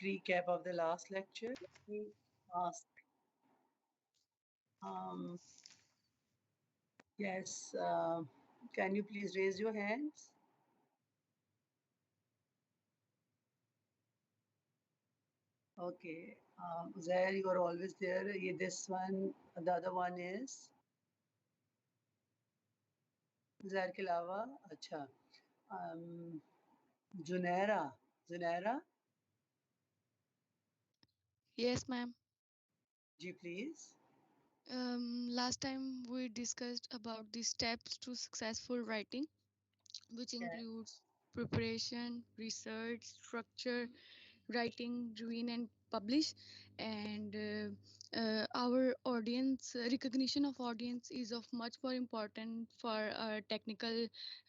recap of the last lecture. Let me ask. Yes, can you please raise your hands? Okay, Uzair, you are always there. This one, the other one is Uzair के अलावा अच्छा Junaira, Yes, ma'am. Ji please. Last time we discussed about the steps to successful writing, which Yeah. includes preparation, research, structure, writing, review, and publish. And our audience recognition of audience is of much more important for a technical,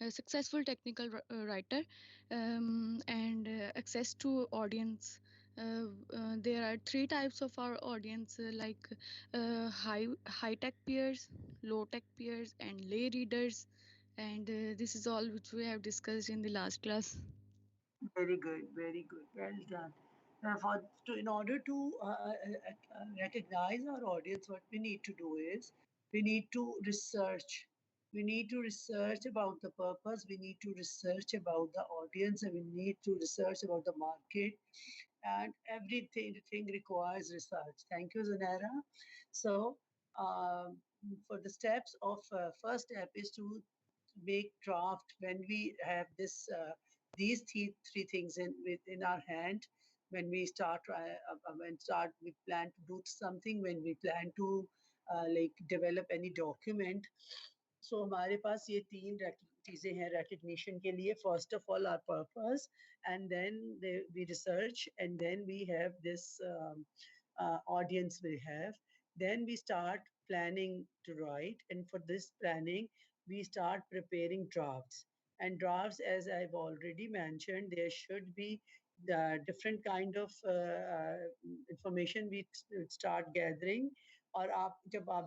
successful technical writer, and access to audience. There are three types of our audience, like high tech peers, low tech peers, and lay readers. And this is all which we have discussed in the last class. Very good, very good. Well done. In order to recognize our audience, what we need to do is we need to research. We need to research about the purpose. We need to research about the audience, and we need to research about the market. And everything requires research. Thank you, Zanera. So, for the steps of first step is to make draft when we have this these three things in our hand. When we start we plan to do something, when we plan to like develop any document. So हमारे पास ये तीन चीजें हैं recognition के लिए. First of all, our purpose, and then we research, and then we have this audience we have. Then we start planning to write, and for this planning we start preparing drafts. And drafts, as I've already mentioned, there should be the different kind of information we start gathering. और आप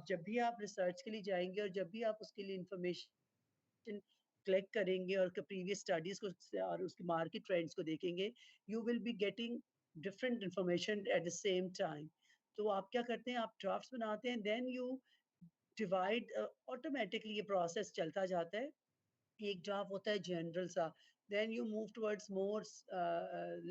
जब भी आप research के लिए जाएंगे और जब भी आप उसके लिए इंफॉर्मेशन कलेक्ट करेंगे और प्रीवियस स्टडीज को और उसके मार्केट ट्रेंड्स को देखेंगे, you will be getting different information at the same time. तो आप क्या करते हैं, आप ड्राफ्ट्स बनाते हैं, देन यू डिवाइड. ऑटोमेटिकली ये प्रोसेस चलता जाता है. एक ड्राफ्ट होता है जनरल सा, then you move towards more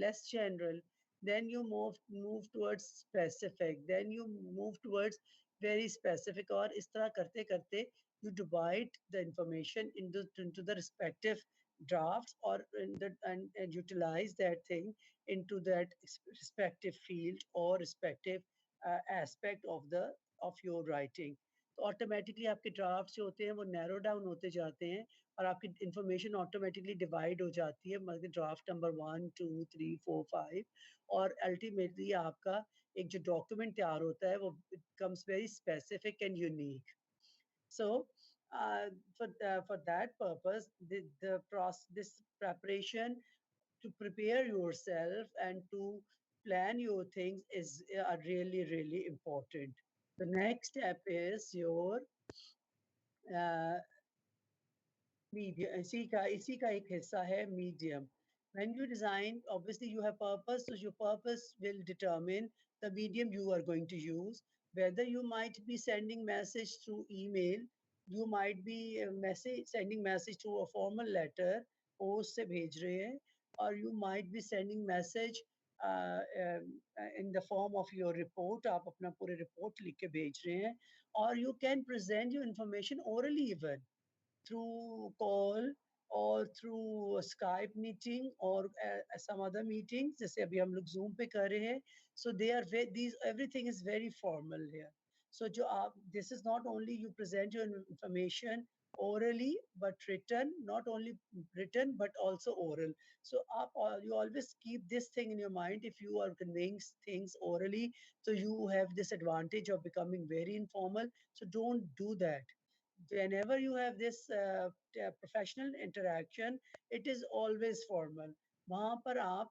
less general, then you move towards specific, then you move towards very specific, और इस तरह करते करते you divide the information into the respective drafts, or and utilize that thing into that respective field or respective aspect of your writing. तो automatically आपके draft जो होते हैं वो नैरो डाउन होते जाते हैं, और आपकी इंफॉर्मेशन ऑटोमेटिकली डिवाइड हो जाती है, मतलब ड्राफ्ट नंबर 1 2 3 4 5, और अल्टीमेटली आपका एक जो डॉक्यूमेंट तैयार होता है वो becomes very specific and unique. So for that purpose, this preparation to prepare yourself and to plan your things is really really important. The next step is your medium. इसी का एक हिस्सा है medium. When you design, obviously you have purpose, so your purpose will determine the medium you are going to use. Whether you might be sending message through email, you might be sending message through a formal letter, post से भेज रहे हैं, or you might be sending message in the form of your report. आप अपना पूरे report लिख के भेज रहे हैं, or you can present your information orally even through call or through a Skype meeting or some other meetings, जैसे अभी हम लोग Zoom पे कर रहे हैं. So they are these, everything is very formal here. So जो आप, this is not only you present your information orally but written, not only written but also oral. So you always keep this thing in your mind. If you are conveying things orally, so you have this advantage of becoming very informal. So don't do that. Whenever you have this professional interaction, it is always formal. वहाँ पर आप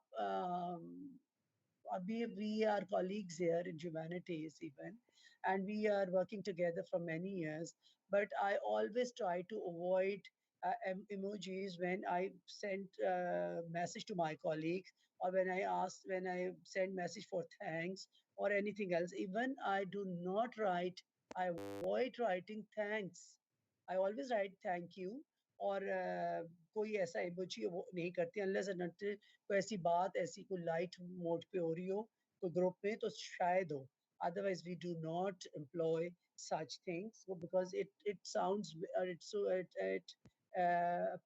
we are colleagues here in humanities even, and we are working together for many years. But I always try to avoid emojis when I send message to my colleagues, or when I send message for thanks or anything else. Even I do not write, I avoid writing thanks. I always write thank you. और कोई ऐसा emoji वो नहीं करती unless and until कोई ऐसी बात ऐसी कोई लाइट मोड पे हो रही हो कोई ग्रुप में तो शायद हो. Otherwise we do not employ such things because it sounds it's so it uh,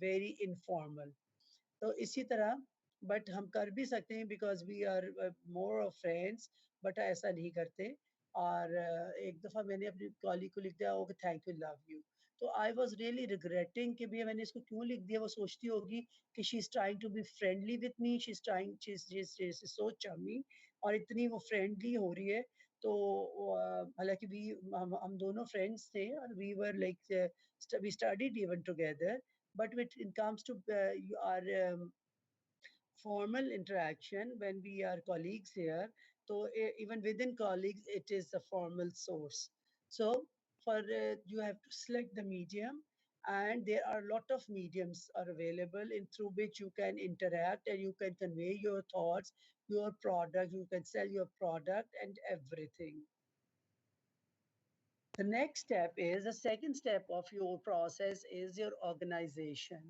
very informal. तो इसी तरह बट हम कर भी सकते हैं because we are more of friends but ऐसा नहीं करते. और एक दफ़ा मैंने अपनी कॉलीग को लिख दिया okay thank you love you. तो आई वॉज रियली रिग्रेटिंग कि भैया मैंने इसको क्यों लिख दिया. वो सोचती होगी कि she is trying to be friendly with me, she is trying she is so chummy और इतनी वो फ्रेंडली हो रही है. तो हालांकि वी हम दोनों फ्रेंड्स थे और we were like we studied even together. But when it comes to our formal interaction, when we are colleagues here, so even within colleagues, it is a formal source. So for you have to select the medium, and there are a lot of mediums are available in through which you can interact and you can convey your thoughts, your product, you can sell your product and everything. The next step is the second step of your process is your organization.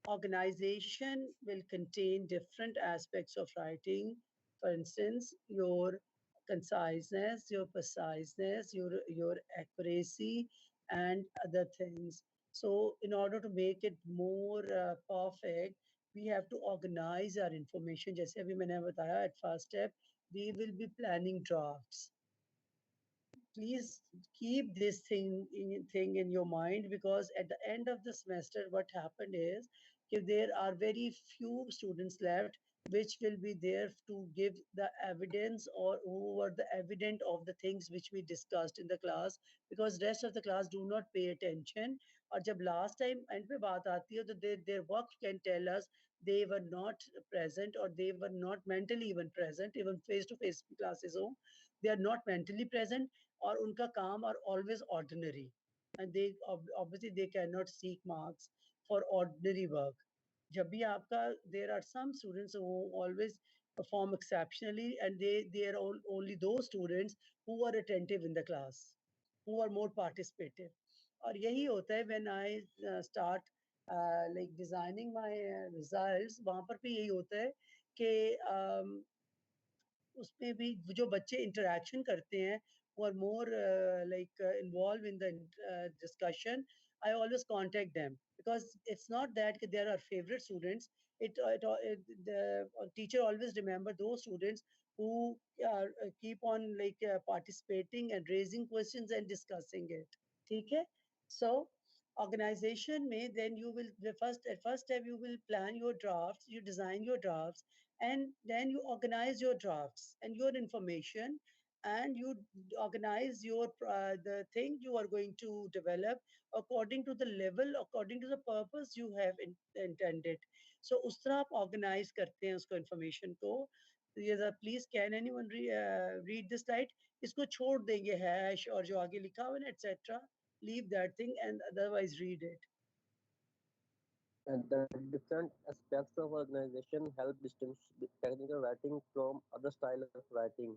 Organization will contain different aspects of writing. For instance, your conciseness, your preciseness, your accuracy, and other things. So, in order to make it more perfect, we have to organize our information. जैसे अभी मैंने बताया at first step, we will be planning drafts. Please keep this thing in your mind because at the end of the semester what happened is if there are very few students left which will be there to give the evidence or who were the evident of the things which we discussed in the class because rest of the class do not pay attention. और जब last time end पे बात आती है तो their work can tell us they were not present or they were not mentally even present even face to face classes हो they are not mentally present और उनका काम are always ordinary and they obviously they cannot seek marks for ordinary work. जब भी आपका there are some students who always perform exceptionally and they are only those students who are attentive in the class, who are more participative. और यही होता है when I start like designing my results वहाँ पर भी यही होता है कि उसमें भी जो बच्चे interaction करते हैं who are more like involved in the discussion, I always contact them because it's not that there are favorite students. The teacher always remember those students who keep on like participating and raising questions and discussing it. ठीक है? So organization में then you will the first step you will plan your drafts, you design your drafts, and then you organize your drafts and your information and you organize your the thing you are going to develop according to the level according to the purpose you have intended. So उस तरह आप organize करते हैं उसको information को. ये please can anyone read this slide. इसको छोड़ देंगे hash और जो आगे लिखा हुआ है etc. Leave that thing and otherwise read it. And the different aspects of organization help distinguish technical writing from other style of writing.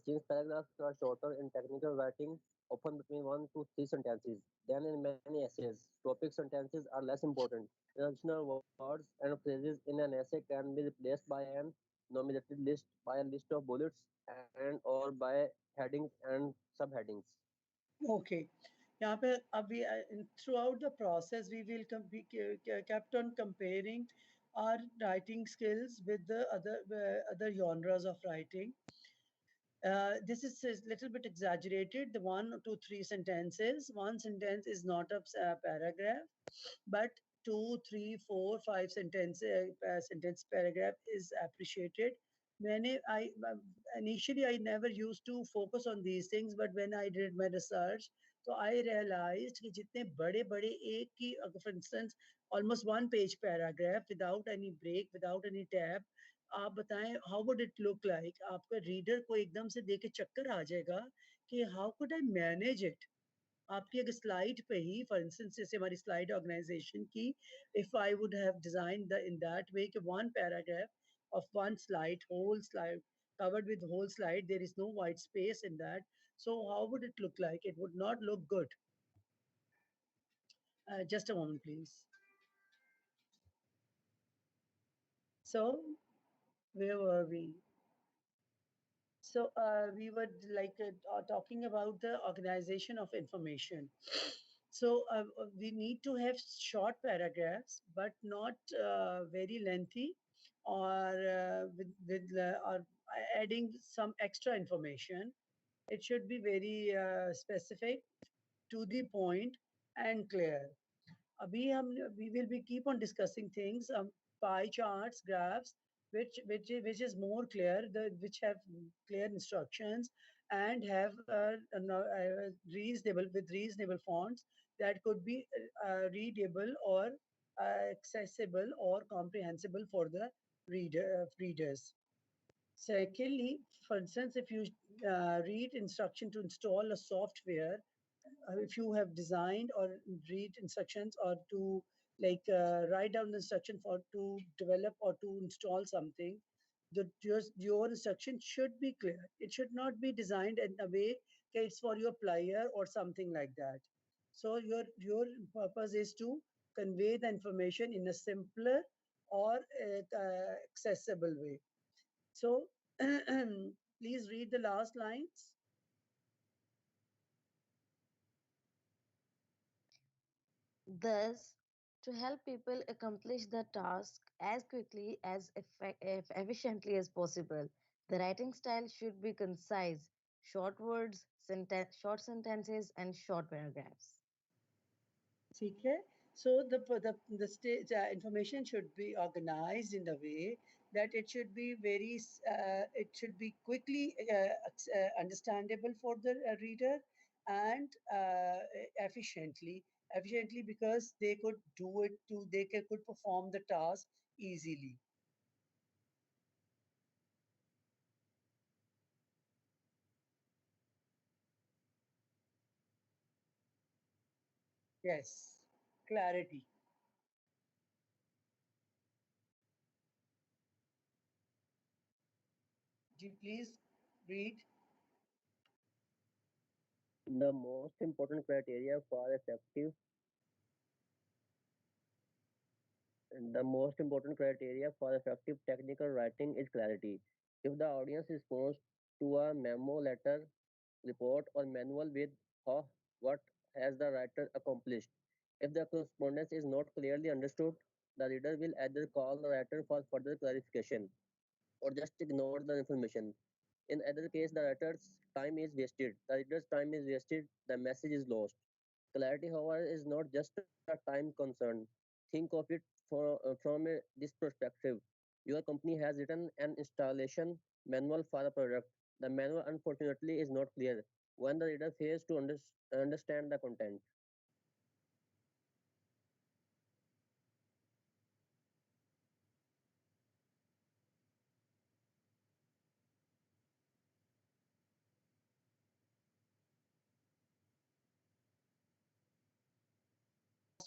Since paragraphs are shorter in technical writing, often between 1 to 3 sentences, than in many essays, topic sentences are less important. Additional words and phrases in an essay can be replaced by an enumerated list, by a list of bullets, and or by headings and subheadings. Okay. यहाँ पे अभी throughout the process we will kept on comparing our writing skills with the other genres of writing. This is a little bit exaggerated. The 1 to 3 sentences. One sentence is not a paragraph, but 2, 3, 4, 5 sentence paragraph is appreciated. I initially I never used to focus on these things, but when I did my research, so I realized कि जितने बड़े बड़े एक की for instance almost one page paragraph without any break, without any tab, आप बताएं how would it look like? आपका reader को एकदम से देख के चक्कर आ जाएगा कि how could I manage it? आपकी अगर स्लाइड पे ही फॉर इंस्टेंस जैसे हमारी स्लाइड ऑर्गेनाइजेशन की if I would have design the in that way कि one paragraph of one slide, whole slide, covered with whole slide. There is no white space in that. So how would it look like? It would not look good. Just a moment, please. So where were we? So we were like talking about the organization of information. So we need to have short paragraphs, but not very lengthy, or or adding some extra information. It should be very specific, to the point, and clear. We will be keep on discussing things, pie charts, graphs, which is more clear, which have clear instructions and have reasonable with reasonable fonts that could be readable or accessible or comprehensible for the readers. Secondly, for instance, if you read instruction to install a software, if you have designed or read instructions, or to write down the instruction for to develop or to install something, your instruction should be clear. It should not be designed in a way that it's for your player or something like that. So your purpose is to convey the information in a simpler or accessible way. So please read the last lines. Thus, to help people accomplish the task as quickly as efficiently as possible, the writing style should be concise, short words, short sentences, and short paragraphs. ठीक है. So the stage information should be organized in a way that it should be it should be quickly understandable for the reader, and efficiently, because they could do it to they could perform the task easily. Yes, clarity. Do you please read? The most important criteria for effective The most important criteria for effective technical writing is clarity. If the audience responds to a memo, letter, report, or manual with what has the writer accomplished, if the correspondence is not clearly understood, the reader will either call the writer for further clarification or just ignore the information. In either case, the writer's time is wasted, the reader's time is wasted, the message is lost. Clarity, however, is not just a time concern. Think of it from this perspective. Your company has written an installation manual for a product. The manual, unfortunately, is not clear when the reader fails to understand the content.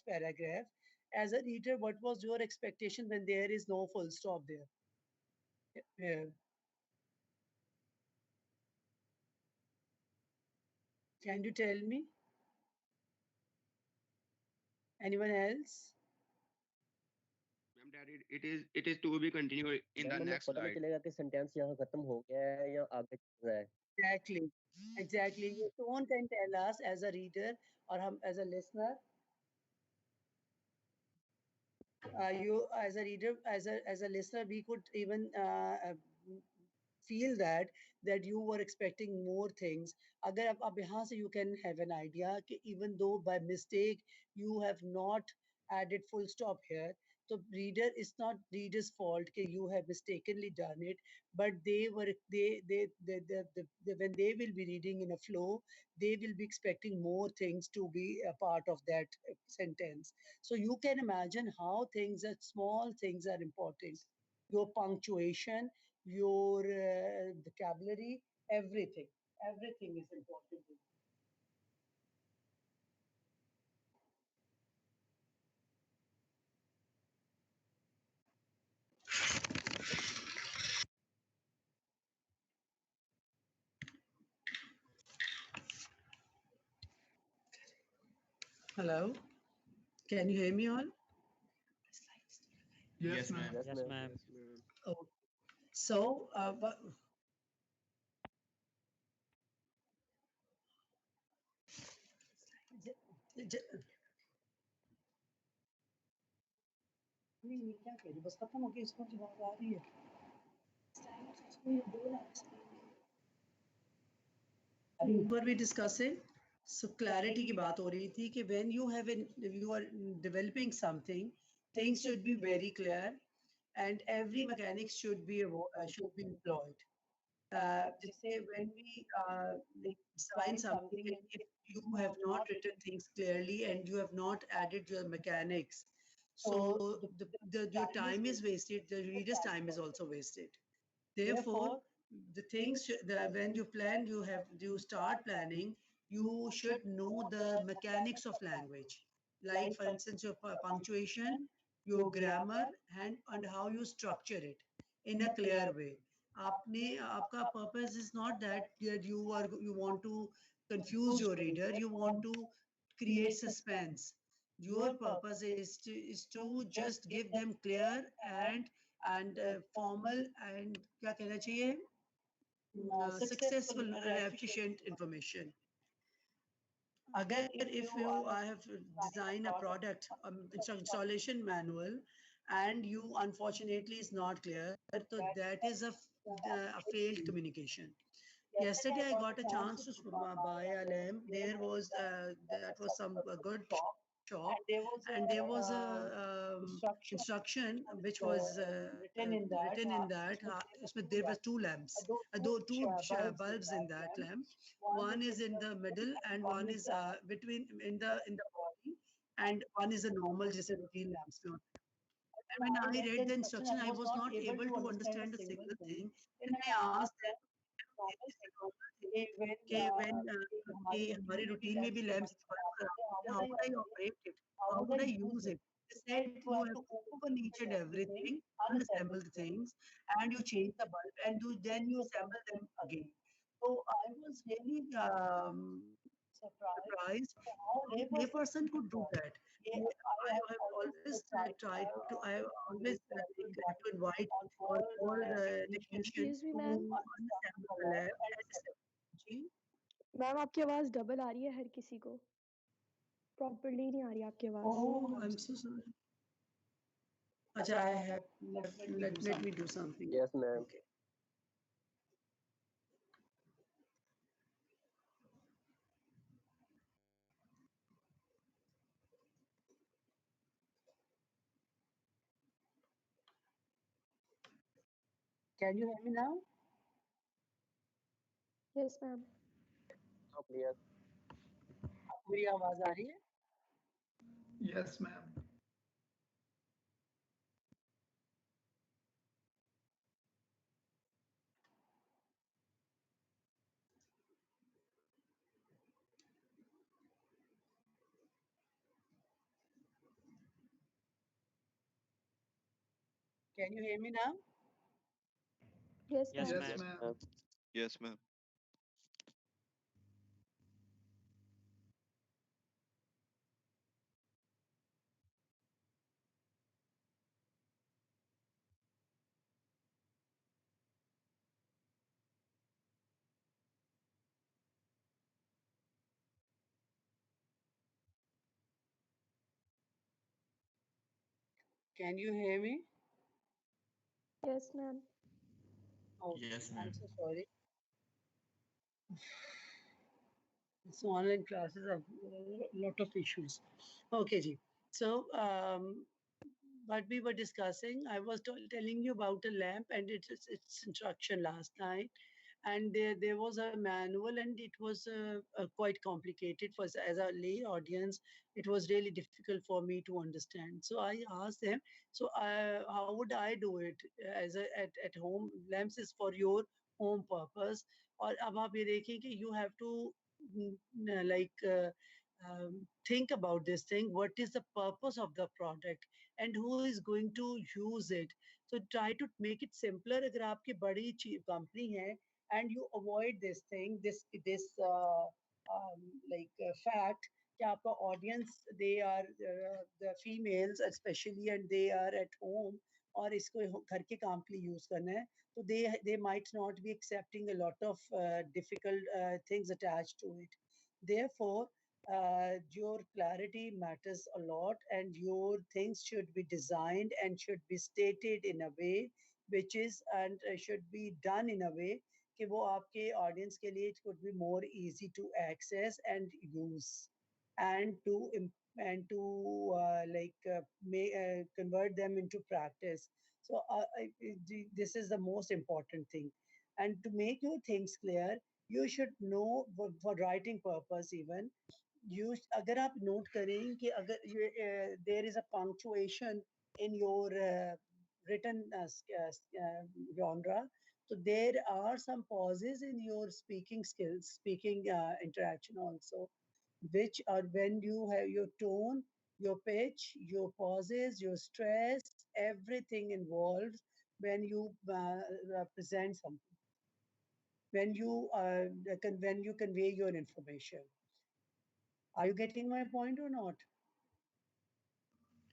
Paragraph. As a reader, what was your expectation when there is no full stop there? Yeah. Can you tell me? Anyone else? Ma'am, that it is to be continued in the ma'am हमें next पता नहीं slide. चलेगा कि sentence यहाँ खत्म हो गया है या आगे चल रहा है. Exactly. Exactly. Your tone can tell us as a reader or as a listener. You as a reader, as a listener, we could even feel that you were expecting more things. अगर अब यहाँ से you can have an idea कि even though by mistake you have not added full stop here, so reader, it's not reader's fault that you have mistakenly done it, but when they will be reading in a flow, they will be expecting more things to be a part of that sentence. So you can imagine how small things are important. Your punctuation, your vocabulary, everything is important. Hello, can you hear me all? Yes, ma'am. Yes, Yes, ma'am. ma'am. Yes, ma'am. Oh, so नहीं ये क्या कह रही बस खत्म हो गया इसको जवाब आ रही है इसको ये बोला ऊपर भी डिस्कसिंग so clarity की बात हो रही थी कि when you have you are developing something things should be very clear and every mechanic should be employed जैसे when we like design something and if you have not written things clearly and you have not added your mechanics so your time is wasted the reader's time is also wasted therefore the when you plan you start planning you should know the mechanics of language like for instance your punctuation your grammar and how you structure it in a clear way आपने आपका purpose is not that you want to confuse your reader you want to create suspense your purpose is to just give them clear and formal and क्या कहना चाहिए successful and efficient information अगर if you I have designed a product installation manual and you unfortunately is not clear so that is a failed communication yesterday I got a chance to buy a lamp there was that was some good shop and there was a instruction which was written in that there were two lamps though bulbs in that lamp one is in the middle and one is between in the body and one is a normal just a routine lamps and when I read the instruction I was not able to understand a single thing then I asked them this is a normal thing कि when कि हमारी routine में भी lamps how would I operate it? How would I use it? They said you have to open each and everything, unassemble the things, and you change the bulb, and then you assemble them again. So I was really surprised how a layperson could do that. I have always tried to. I have always tried to invite or call the technician Excuse me, to ma'am unassemble the lab and assemble. Ma'am आपकी आवाज़ double आ रही है हर किसी को properly नहीं आ रही आपकी आवाज़ Oh, I'm so sorry. Acha, I have let me do something. Yes, ma'am. Okay. Can you hear me now? Yes ma'am So clear. मेरी आवाज आ रही है? Yes, ma'am. Can you hear me now? Yes Yes, ma'am Yes, ma'am. ma'am. Yes, ma'am. Can you hear me? Yes ma'am Oh, Yes, I'm ma'am. so sorry. So online classes have a lot of issues. Okay, ji. So what we were discussing, I was telling you about a lamp and its instruction last night. And there was a manual and it was quite complicated for as a lay audience. It was really difficult for me to understand. So I asked them, so how would I do it at home? Lamps is for your home purpose. और अब आप ये देखें कि you have to think about this thing. What is the purpose of the product and who is going to use it? So try to make it simpler. अगर आपकी बड़ी company है and you avoid this thing, this fact कि आपका audience, they are the females especially, and they are at home और इसको घर के काम के लिए use करना है, तो they might not be accepting a lot of difficult things attached to it. Therefore, your clarity matters a lot, and your things should be designed and should be stated in a way which is, and should be done in a way कि वो आपके audience के लिए it could be more easy to access and use, and to convert them into practice. So this is the most important thing. And to make your things clear, you should know for writing purpose even, you अगर आप note करें कि अगर there is a punctuation in your written genre, so there are some pauses in your speaking skills, speaking interaction also, which are when you have your tone, your pitch, your pauses, your stress, everything involved when you present something, when you convey your information. Are you getting my point or not?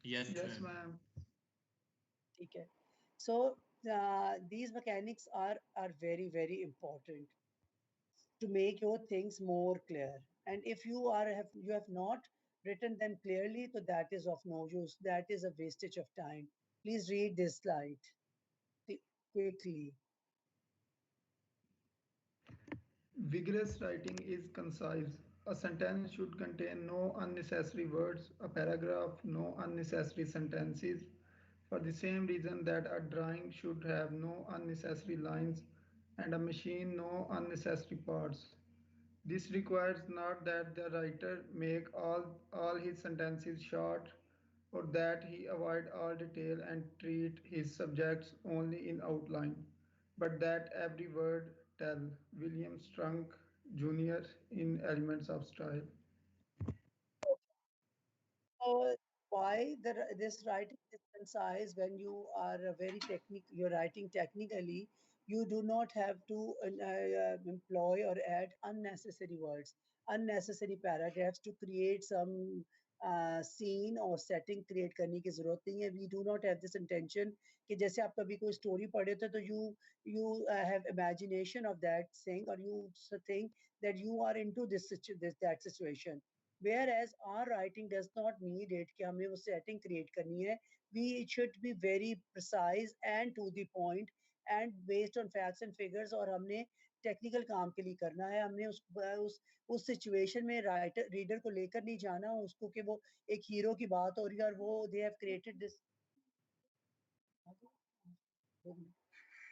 Yes, Yes, ma'am. ma'am. Okay. So these mechanics are very very important to make your things more clear. And if you have not written them clearly, so that is of no use. That is a wastage of time. Please read this slide quickly. Vigorous writing is concise. A sentence should contain no unnecessary words, a paragraph, no unnecessary sentences. For the same reason that a drawing should have no unnecessary lines and a machine no unnecessary parts. This requires not that the writer make all his sentences short or that he avoid all detail and treat his subjects only in outline, but that every word tell. William Strunk Jr. in Elements of Style. So why this writing is concise? When you are a very technical, you're writing technically, you do not have to employ or add unnecessary words, unnecessary paragraphs to create some scene or setting create करने की जरूरत नहीं है. We do not have this intention कि जैसे आप कभी कोई story पढ़े थे तो you have imagination of that thing, or you think that you are into that situation. Whereas our writing does not need it कि हमें वो setting create करनी है. We should be very precise and to the point and based on facts and figures, और हमने technical काम के लिए करना है. हमने उस situation में reader को लेकर नहीं जाना उसको कि वो एक hero की बात हो रही है और वो they have created this.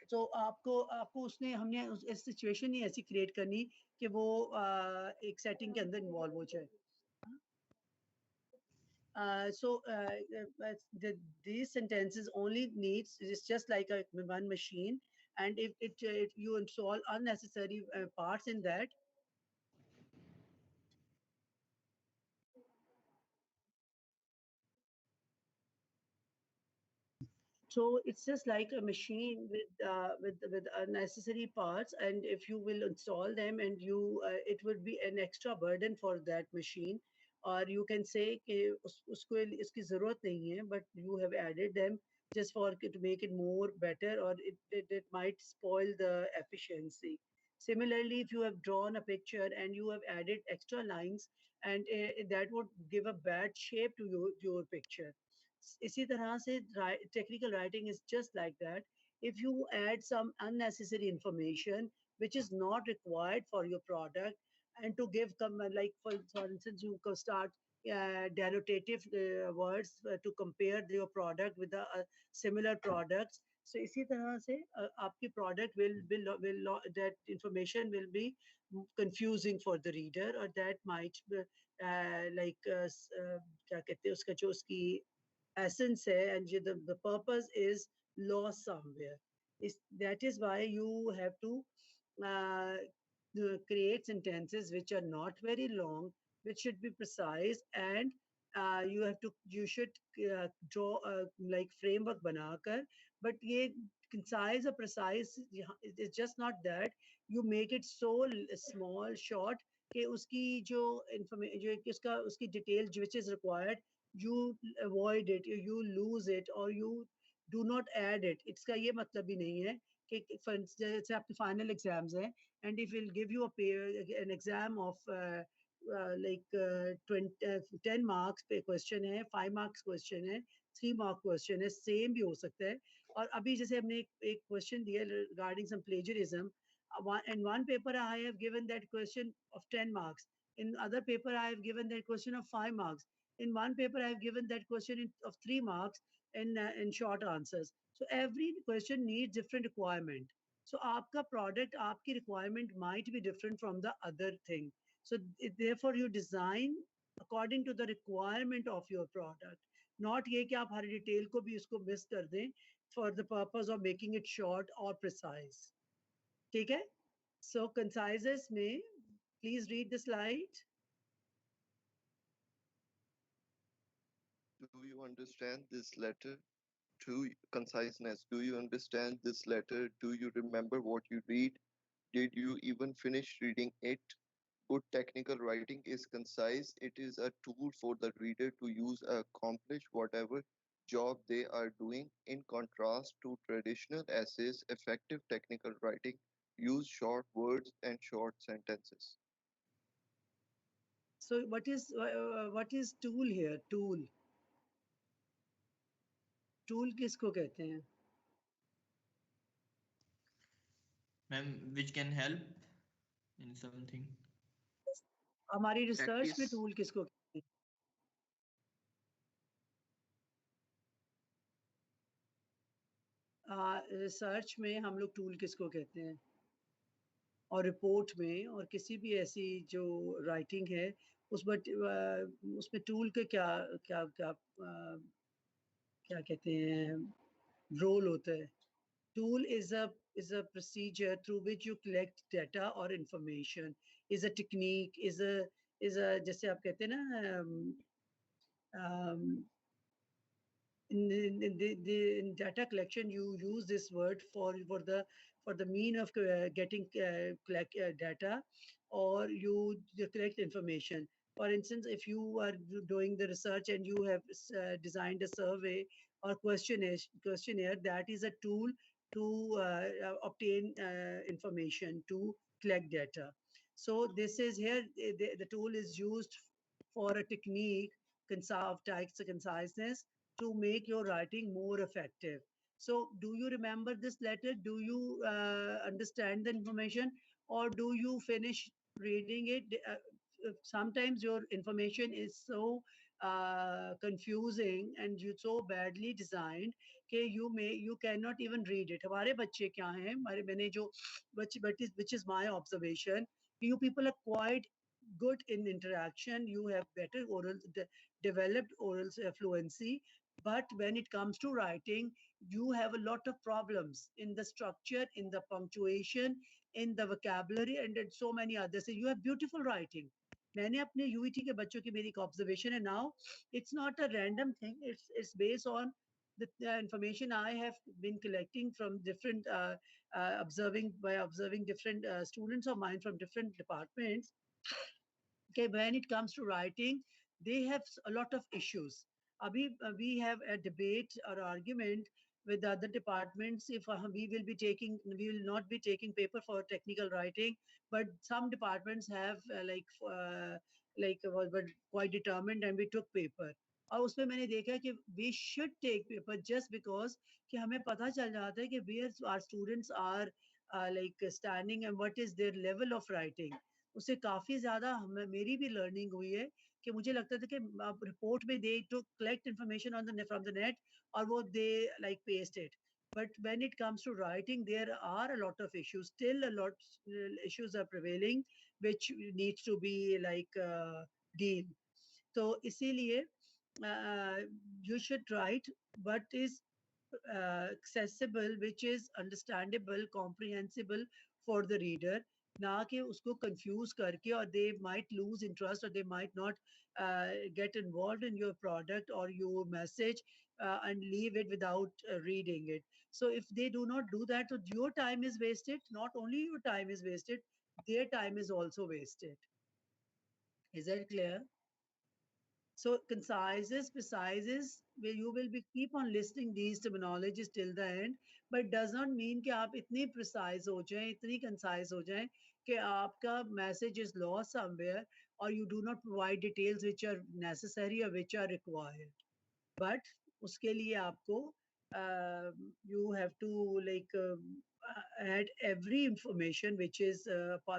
तो आपको आपको उसने हमने इस सिचुएशन ही ऐसी क्रिएट करनी कि वो एक सेटिंग के अंदर इन्वॉल्व हो जाए. These sentences only needs, it's just like a one machine, and if you install unnecessary parts in that, so it's just like a machine with unnecessary parts, and if you will install them, and it would be an extra burden for that machine, or you can say कि उसको इसकी जरूरत नहीं है, but you have added them just for to make it more better, or it might spoil the efficiency. Similarly, if you have drawn a picture and you have added extra lines, and that would give a bad shape to your picture. इसी तरह से technical writing is just like that. If you add some unnecessary information which is not required for your product, and to give like for instance you can start denotative words to compare your product with the similar products. So इसी तरह से आपकी product will that information will be confusing for the reader, or that might क्या कहते हैं उसका जो उसकी essence है, and the purpose is lost somewhere. That is why you have to uh, create sentences which are not very long, which should be precise, and you should draw like framework banakar. But ye concise or precise, it's just not that. You make it so small, short, कि उसकी जो जो किसका उसकी detail which is required, you avoid it, you lose it, or you do not add it. इसका ये मतलब भी नहीं है कि जैसे आपके फाइनल एग्जाम्स हैं, and if we'll give you an exam of like 10 marks पे क्वेश्चन है, 5 marks क्वेश्चन है, 3 mark क्वेश्चन है, सेम भी हो सकता है. और अभी जैसे हमने एक क्वेश्चन दिया regarding some plagiarism. In one paper I have given that question of 10 marks. In other paper I have given that question of 5 marks. In one paper I have given that question of 3 marks in short answers. So every question needs different requirement. So आपका product, आपकी requirement might be different from the other thing. So therefore you design according to the requirement of your product. Not ये कि आप हर detail को भी उसको miss कर दें for the purpose of making it short or precise. ठीक है? So conciseness में, please read the slide. Do you understand this letter? To conciseness. Do you understand this letter? Do you remember what you read? Did you even finish reading it? Good technical writing is concise. It is a tool for the reader to use to accomplish whatever job they are doing. In contrast to traditional essays, effective technical writing use short words and short sentences. So what is tool here? Tool. Tool किसको कहते हैं? Ma'am, which can help in something. हमारी research में Practice. Tool किसको कहते हैं? Research में हम लोग टूल किसको कहते हैं? और रिपोर्ट में और किसी भी ऐसी जो राइटिंग है उसमें टूल के क्या क्या क्या क्या कहते हैं रोल होता है? Tool is a procedure through which you collect data or information. Is a technique. Is a जैसे आप कहते हैं ना in data collection you use this word for the mean of getting data, or you collect information. For instance, if you are doing the research and you have designed a survey or questionnaire, that is a tool to obtain information, to collect data. So this is here, the tool is used for a technique of conciseness to make your writing more effective. So do you remember this letter? Do you understand the information, or do you finish reading it? Sometimes your information is so confusing and you so badly designed कि you cannot even read it. हमारे बच्चे क्या हैं? मैंने जो which is my observation, you people are quite good in interaction. You have better oral developed oral fluency, but when it comes to writing, you have a lot of problems in the structure, in the punctuation, in the vocabulary, and so many others. So you have beautiful writing. मैंने अपने UET के बच्चों की मेरी observation है now. It's not a random thing. It's based on the information I have been collecting from different observing different students of mine from different departments. Okay, when it comes to writing, they have a lot of issues. We have a debate or argument with the other departments if we will not be taking paper for technical writing, but some departments have were quite determined and we took paper. और उसमें मैंने देखा कि we should take paper just because कि हमें पता चल जाता है कि where our students are like standing and what is their level of writing. उससे काफी ज्यादा मेरी भी लर्निंग हुई है कि मुझे लगता था कि रिपोर्ट में they to collect information on the from the net और वो they like paste it, but when it comes to writing there are a lot of issues, still a lot issues are prevailing which needs to be like deal. तो इसीलिए you should write what is accessible, which is understandable, comprehensible for the reader, ना कि उसको confuse करके और they might lose interest or they might not get involved in your product or your message and leave it without reading it. So if they do not do that, so your time is wasted. Not only your time is wasted, their time is also wasted. Is that clear? So concises, precises, where you will be keep on listing these terminologies till the end, but does not mean कि आप इतनी precise हो जाएं, इतनी concise हो जाएं कि आपका message is lost somewhere or you do not provide details which are necessary or which are required. But उसके लिए आपको you have to like add every information which is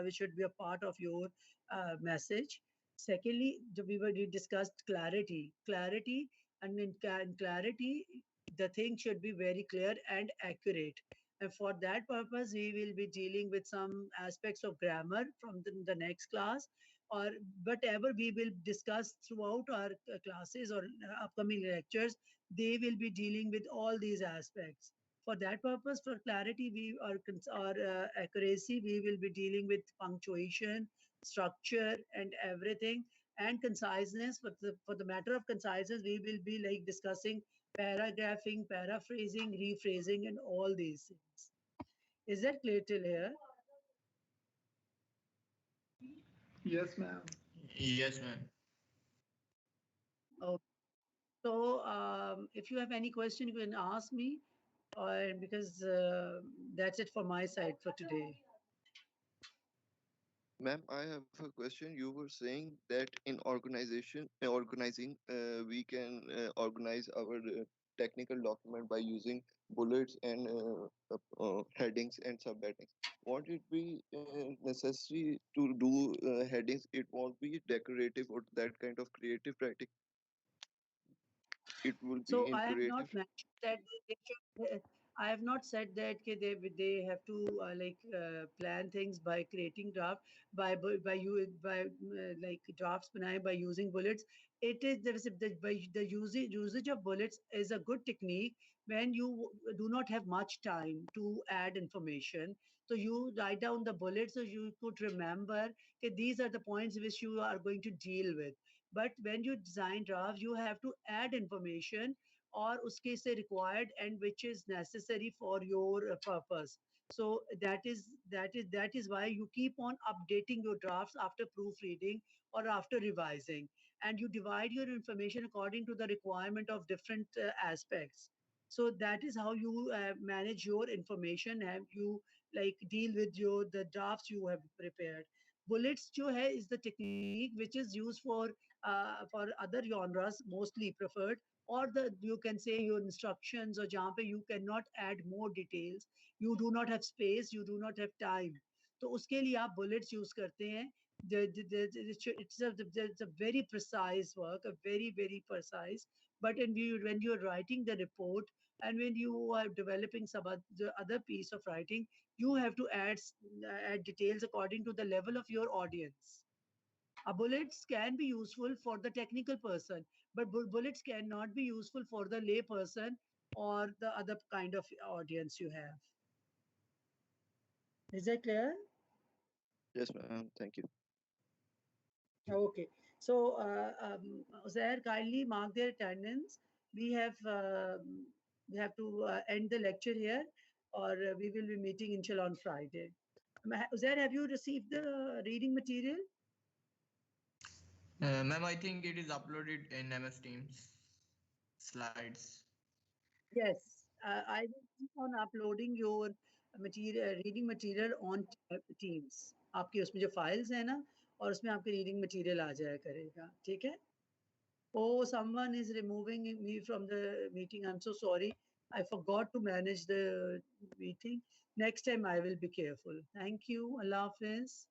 which should be a part of your message. Secondly, we discussed clarity, and in clarity, the thing should be very clear and accurate. And for that purpose, we will be dealing with some aspects of grammar from the next class, or whatever we will discuss throughout our classes or upcoming lectures. They will be dealing with all these aspects. For that purpose, for clarity, or accuracy, we will be dealing with punctuation, structure, and everything, and conciseness. For the matter of conciseness, we will be like discussing paragraphing, paraphrasing, rephrasing, and all these things. Is that clear till here? Yes, ma'am. Yes, ma'am. Okay. So if you have any question, you can ask me, or because that's it for my side for today. Ma'am, I have a question. You were saying that in organizing, we can organize our technical document by using bullets and headings and subheadings. Won't it be necessary to do headings? It won't be decorative or that kind of creative writing. It will be So in I have not creative. mentioned that they should. I have not said that they have to plan things by creating draft by you by like drafts by using bullets. It is the usage of bullets is a good technique when you do not have much time to add information. So you write down the bullets so you could remember that these are the points which you are going to deal with. But when you design drafts, you have to add information or uske se required and which is necessary for your purpose. So that is why you keep on updating your drafts after proofreading or after revising, and you divide your information according to the requirement of different aspects. So that is how you manage your information and you like deal with the drafts you have prepared. Bullets जो है is the technique which is used for other genres mostly preferred, or the you can say your instructions or जहाँ पे you cannot add more details, you do not have space, you do not have time, तो उसके लिए आप bullets use करते हैं. It's a very precise work, a very precise. But when you are writing the report and when you are developing some other piece of writing, you have to add details according to the level of your audience. Bullets can be useful for the technical person, but bullets cannot be useful for the lay person or the other kind of audience you have. Is that clear? Yes, ma'am. Thank you. Okay. So, Uzair, kindly mark their attendance. We have to end the lecture here, or we will be meeting inshallah on Friday. Uzair, have you received the reading material? Ma'am, I think it is uploaded in MS Teams slides. Yes, I will keep on uploading your material, reading material on Teams. आपकी उसमें जो files है ना, और उसमें आपके reading material आ जाया करेगा, ठीक है? Oh, someone is removing me from the meeting. I'm so sorry. I forgot to manage the meeting. Next time I will be careful. Thank you. Allah Hafiz.